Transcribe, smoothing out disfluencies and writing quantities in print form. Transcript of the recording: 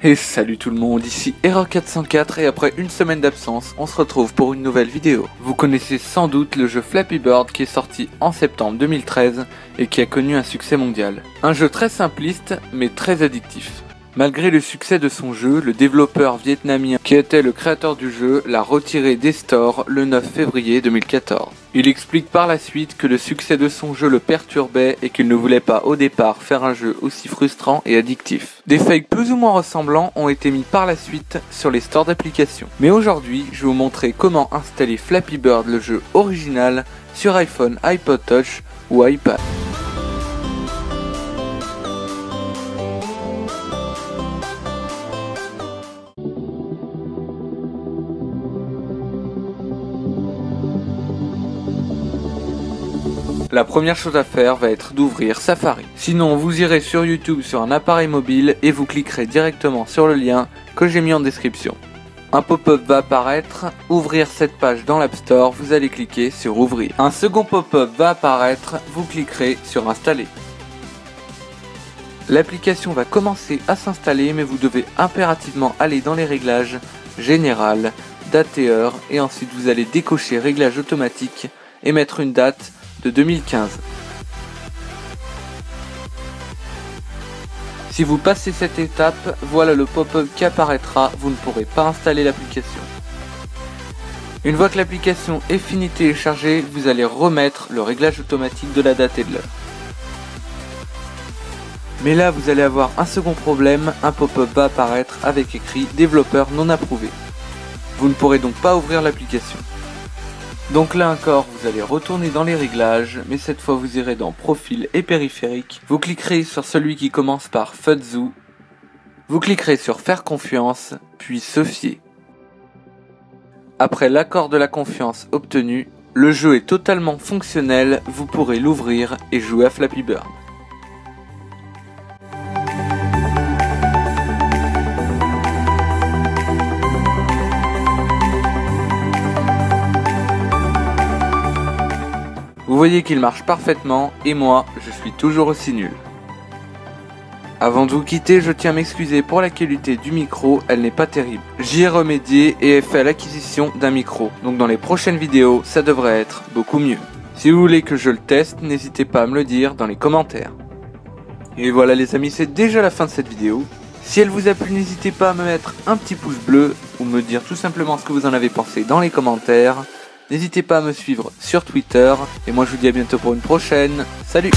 Et salut tout le monde, ici Error404 et après une semaine d'absence, on se retrouve pour une nouvelle vidéo. Vous connaissez sans doute le jeu Flappy Bird qui est sorti en septembre 2013 et qui a connu un succès mondial. Un jeu très simpliste mais très addictif. Malgré le succès de son jeu, le développeur vietnamien qui était le créateur du jeu l'a retiré des stores le 9 février 2014. Il explique par la suite que le succès de son jeu le perturbait et qu'il ne voulait pas au départ faire un jeu aussi frustrant et addictif. Des fakes plus ou moins ressemblants ont été mis par la suite sur les stores d'applications. Mais aujourd'hui, je vais vous montrer comment installer Flappy Bird, le jeu original, sur iPhone, iPod Touch ou iPad. La première chose à faire va être d'ouvrir Safari. Sinon, vous irez sur YouTube sur un appareil mobile et vous cliquerez directement sur le lien que j'ai mis en description. Un pop-up va apparaître, ouvrir cette page dans l'App Store, vous allez cliquer sur ouvrir. Un second pop-up va apparaître, vous cliquerez sur installer. L'application va commencer à s'installer mais vous devez impérativement aller dans les réglages général, date et heure et ensuite vous allez décocher réglages automatiques et mettre une date de 2015. Si vous passez cette étape, voilà le pop-up qui apparaîtra, vous ne pourrez pas installer l'application. Une fois que l'application est finie de télécharger, vous allez remettre le réglage automatique de la date et de l'heure. Mais là vous allez avoir un second problème, un pop-up va apparaître avec écrit développeur non approuvé. Vous ne pourrez donc pas ouvrir l'application. Donc là encore, vous allez retourner dans les réglages, mais cette fois vous irez dans Profil et Périphérique. Vous cliquerez sur celui qui commence par Fuzzu. Vous cliquerez sur Faire confiance, puis Se fier. Après l'accord de la confiance obtenu, le jeu est totalement fonctionnel, vous pourrez l'ouvrir et jouer à Flappy Bird. Vous voyez qu'il marche parfaitement et moi, je suis toujours aussi nul. Avant de vous quitter, je tiens à m'excuser pour la qualité du micro, elle n'est pas terrible. J'y ai remédié et ai fait l'acquisition d'un micro, donc dans les prochaines vidéos, ça devrait être beaucoup mieux. Si vous voulez que je le teste, n'hésitez pas à me le dire dans les commentaires. Et voilà les amis, c'est déjà la fin de cette vidéo. Si elle vous a plu, n'hésitez pas à me mettre un petit pouce bleu ou me dire tout simplement ce que vous en avez pensé dans les commentaires. N'hésitez pas à me suivre sur Twitter, et moi je vous dis à bientôt pour une prochaine. Salut!